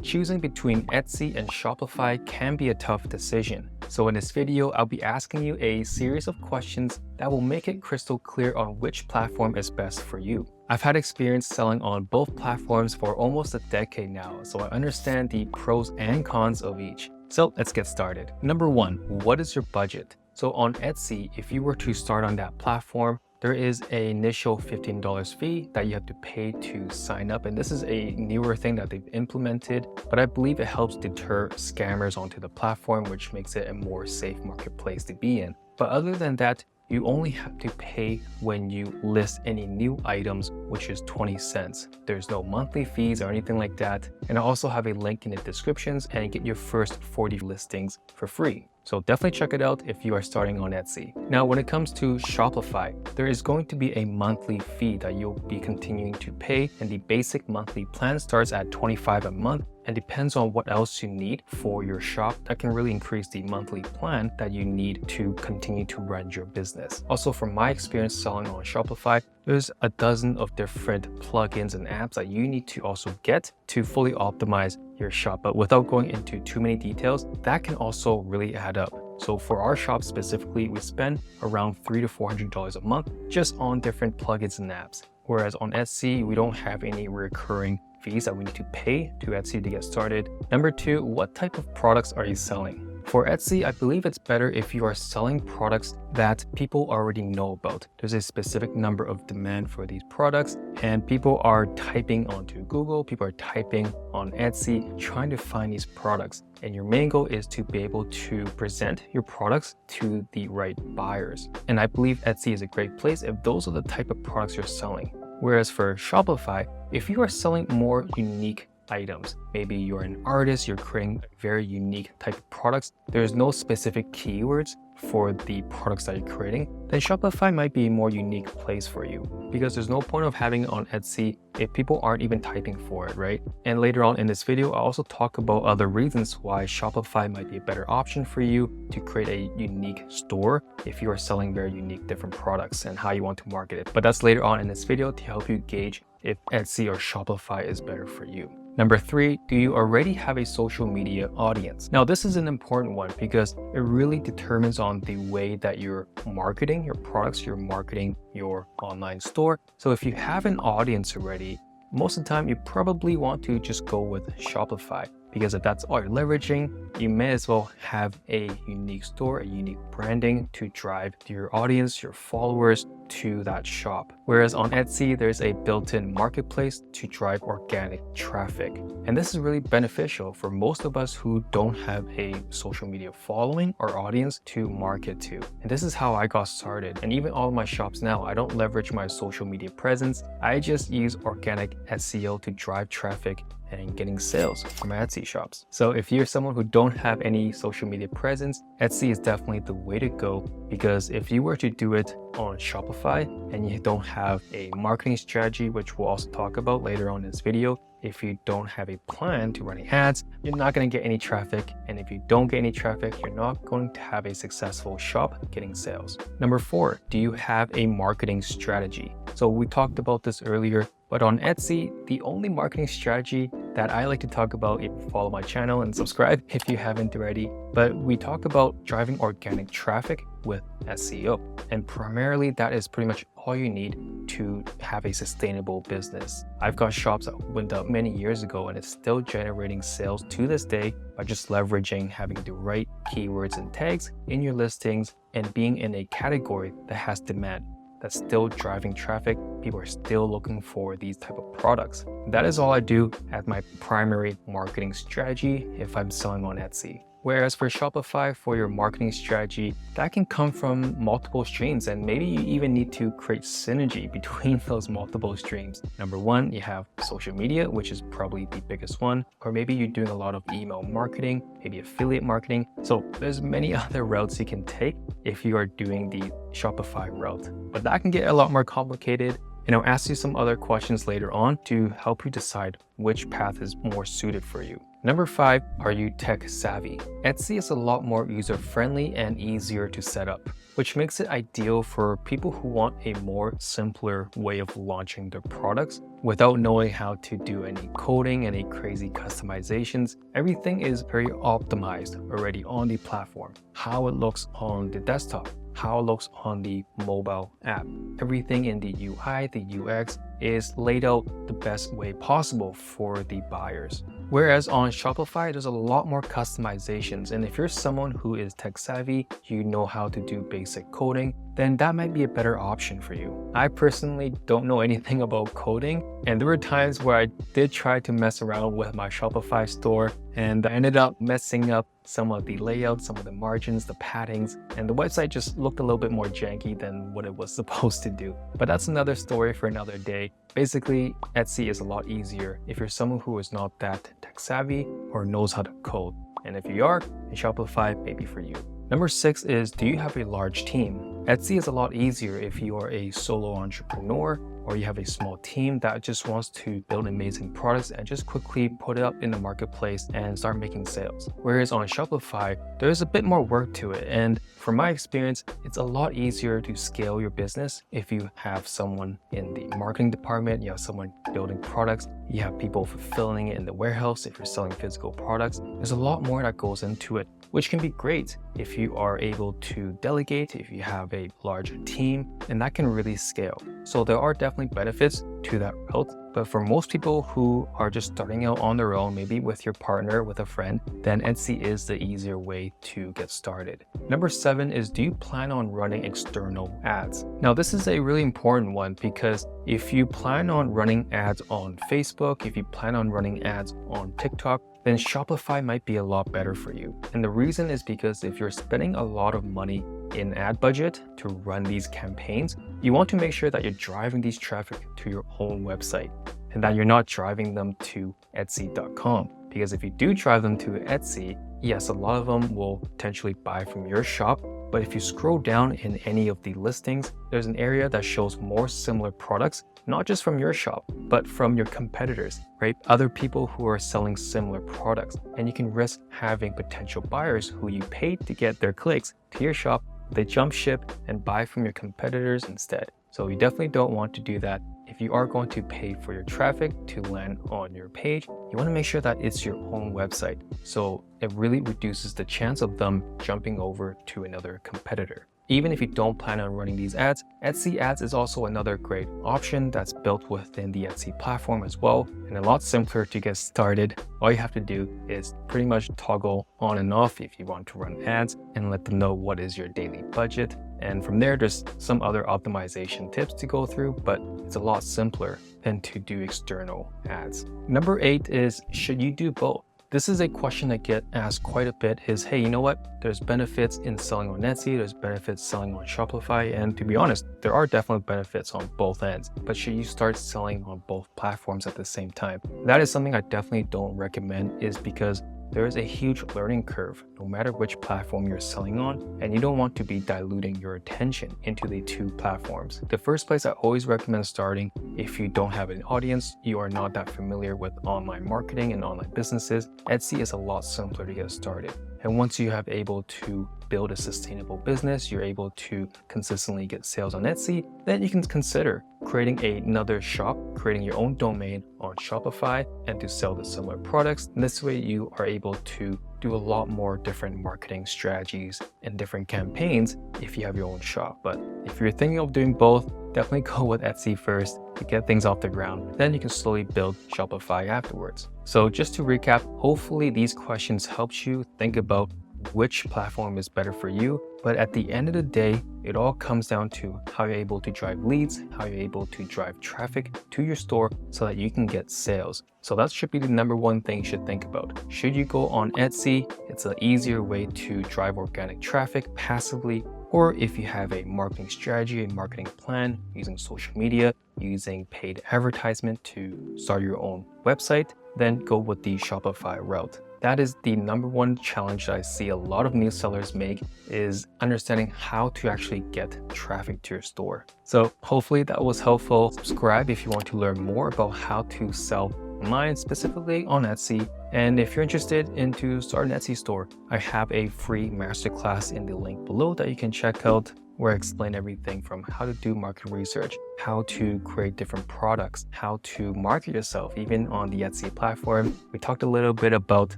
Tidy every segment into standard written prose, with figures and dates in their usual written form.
Choosing between Etsy and Shopify can be a tough decision. So in this video, I'll be asking you a series of questions that will make it crystal clear on which platform is best for you. I've had experience selling on both platforms for almost a decade now, so I understand the pros and cons of each. So let's get started. Number one, what is your budget? So on Etsy, if you were to start on that platform, there is an initial $15 fee that you have to pay to sign up. And this is a newer thing that they've implemented, but I believe it helps deter scammers onto the platform, which makes it a more safe marketplace to be in. But other than that, you only have to pay when you list any new items, which is 20 cents. There's no monthly fees or anything like that. And I also have a link in the descriptions and get your first 40 listings for free. So definitely check it out if you are starting on Etsy. Now, when it comes to Shopify, there is going to be a monthly fee that you'll be continuing to pay, and the basic monthly plan starts at $25 a month and depends on what else you need for your shop. That can really increase the monthly plan that you need to continue to run your business. Also, from my experience selling on Shopify, there's a dozen of different plugins and apps that you need to also get to fully optimize your shop. But without going into too many details, that can also really add up. So for our shop specifically, we spend around $300 to $400 a month just on different plugins and apps. Whereas on Etsy, we don't have any recurring fees that we need to pay to Etsy to get started. Number two, what type of products are you selling? For Etsy, I believe it's better if you are selling products that people already know about. There's a specific number of demand for these products, and people are typing onto Google, people are typing on Etsy, trying to find these products. And your main goal is to be able to present your products to the right buyers. And I believe Etsy is a great place if those are the type of products you're selling. Whereas for Shopify, if you are selling more unique items, maybe you're an artist, you're creating very unique type of products, there's no specific keywords for the products that you're creating, then Shopify might be a more unique place for you, because there's no point of having it on Etsy if people aren't even typing for it, right? And later on in this video, I'll also talk about other reasons why Shopify might be a better option for you to create a unique store if you are selling very unique different products and how you want to market it. But that's later on in this video to help you gauge if Etsy or Shopify is better for you. Number three, do you already have a social media audience? Now, this is an important one because it really determines on the way that you're marketing your products, you're marketing your online store. So if you have an audience already, most of the time you probably want to just go with Shopify, because if that's all you're leveraging, you may as well have a unique store, a unique branding to drive your audience, your followers to that shop. Whereas on Etsy, there's a built-in marketplace to drive organic traffic. And this is really beneficial for most of us who don't have a social media following or audience to market to. And this is how I got started. And even all of my shops now, I don't leverage my social media presence. I just use organic SEO to drive traffic and getting sales from my Etsy shops. So if you're someone who don't have any social media presence, Etsy is definitely the way to go, because if you were to do it on Shopify and you don't have a marketing strategy, which we'll also talk about later on in this video, if you don't have a plan to running ads, you're not going to get any traffic. And if you don't get any traffic, you're not going to have a successful shop getting sales. Number four, do you have a marketing strategy? So we talked about this earlier, but on Etsy, the only marketing strategy that I like to talk about, if you follow my channel and subscribe if you haven't already, but we talk about driving organic traffic with SEO. And primarily that is pretty much all you need to have a sustainable business. I've got shops that went up many years ago and it's still generating sales to this day by just leveraging having the right keywords and tags in your listings and being in a category that has demand. That's still driving traffic. People are still looking for these type of products. That is all I do as my primary marketing strategy if I'm selling on Etsy. Whereas for Shopify, for your marketing strategy, that can come from multiple streams, and maybe you even need to create synergy between those multiple streams. Number one, you have social media, which is probably the biggest one, or maybe you're doing a lot of email marketing, maybe affiliate marketing. So there's many other routes you can take if you are doing the Shopify route, but that can get a lot more complicated. And I'll ask you some other questions later on to help you decide which path is more suited for you. Number 5, are you tech savvy? Etsy is a lot more user-friendly and easier to set up, which makes it ideal for people who want a more simpler way of launching their products without knowing how to do any coding, any crazy customizations. Everything is very optimized already on the platform. How it looks on the desktop, how it looks on the mobile app. Everything in the UI, the UX is laid out the best way possible for the buyers. Whereas on Shopify, there's a lot more customizations. And if you're someone who is tech savvy, you know how to do basic coding, then that might be a better option for you. I personally don't know anything about coding, and there were times where I did try to mess around with my Shopify store, and I ended up messing up some of the layouts, some of the margins, the paddings, and the website just looked a little bit more janky than what it was supposed to do. But that's another story for another day. Basically, Etsy is a lot easier if you're someone who is not that tech savvy or knows how to code. And if you are, then Shopify may be for you. Number 6 is, do you have a large team? Etsy is a lot easier if you are a solo entrepreneur or you have a small team that just wants to build amazing products and just quickly put it up in the marketplace and start making sales. Whereas on Shopify, there's a bit more work to it. And from my experience, it's a lot easier to scale your business if you have someone in the marketing department, you have someone building products, you have people fulfilling it in the warehouse if you're selling physical products. There's a lot more that goes into it, which can be great if you are able to delegate, if you have a larger team, and that can really scale. So there are definitely benefits to that route. But for most people who are just starting out on their own, maybe with your partner, with a friend, then Etsy is the easier way to get started. Number 7 is, do you plan on running external ads? Now, this is a really important one because if you plan on running ads on Facebook, if you plan on running ads on TikTok, then Shopify might be a lot better for you. And the reason is because if you're spending a lot of money in ad budget to run these campaigns, you want to make sure that you're driving these traffic to your own website and that you're not driving them to Etsy.com. Because if you do drive them to Etsy, yes, a lot of them will potentially buy from your shop. But if you scroll down in any of the listings, there's an area that shows more similar products, not just from your shop, but from your competitors, right? Other people who are selling similar products. And you can risk having potential buyers who you paid to get their clicks to your shop. They jump ship and buy from your competitors instead. So you definitely don't want to do that. If you are going to pay for your traffic to land on your page, you want to make sure that it's your own website. So it really reduces the chance of them jumping over to another competitor. Even if you don't plan on running these ads, Etsy Ads is also another great option that's built within the Etsy platform as well, and a lot simpler to get started. All you have to do is pretty much toggle on and off if you want to run ads and let them know what is your daily budget. And from there, there's some other optimization tips to go through, but it's a lot simpler than to do external ads. Number 8 is, should you do both? This is a question that get asked quite a bit is, hey, you know what? There's benefits in selling on Etsy, there's benefits selling on Shopify, and to be honest, there are definitely benefits on both ends, but should you start selling on both platforms at the same time? That is something I definitely don't recommend, is because there is a huge learning curve no matter which platform you're selling on, and you don't want to be diluting your attention into the two platforms. The first place I always recommend starting, if you don't have an audience, you are not that familiar with online marketing and online businesses, Etsy is a lot simpler to get started. And once you have able to build a sustainable business, you're able to consistently get sales on Etsy, then you can consider creating another shop, creating your own domain on Shopify and to sell the similar products. And this way you are able to do a lot more different marketing strategies and different campaigns if you have your own shop. But if you're thinking of doing both, definitely go with Etsy first to get things off the ground. Then you can slowly build Shopify afterwards. So just to recap, hopefully these questions helped you think about which platform is better for you. But at the end of the day, it all comes down to how you're able to drive leads, how you're able to drive traffic to your store so that you can get sales. So that should be the number one thing you should think about. Should you go on Etsy? It's an easier way to drive organic traffic passively. Or if you have a marketing strategy, a marketing plan using social media, using paid advertisement to start your own website, then go with the Shopify route. That is the number one challenge that I see a lot of new sellers make, is understanding how to actually get traffic to your store. So hopefully that was helpful. Subscribe if you want to learn more about how to sell online, specifically on Etsy. And if you're interested into start an Etsy store, I have a free masterclass in the link below that you can check out. where I explain everything from how to do market research, how to create different products, how to market yourself, even on the Etsy platform. We talked a little bit about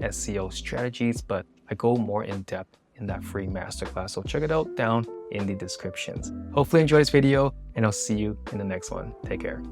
SEO strategies, but I go more in depth in that free masterclass. So check it out down in the descriptions. Hopefully you enjoyed this video, and I'll see you in the next one. Take care.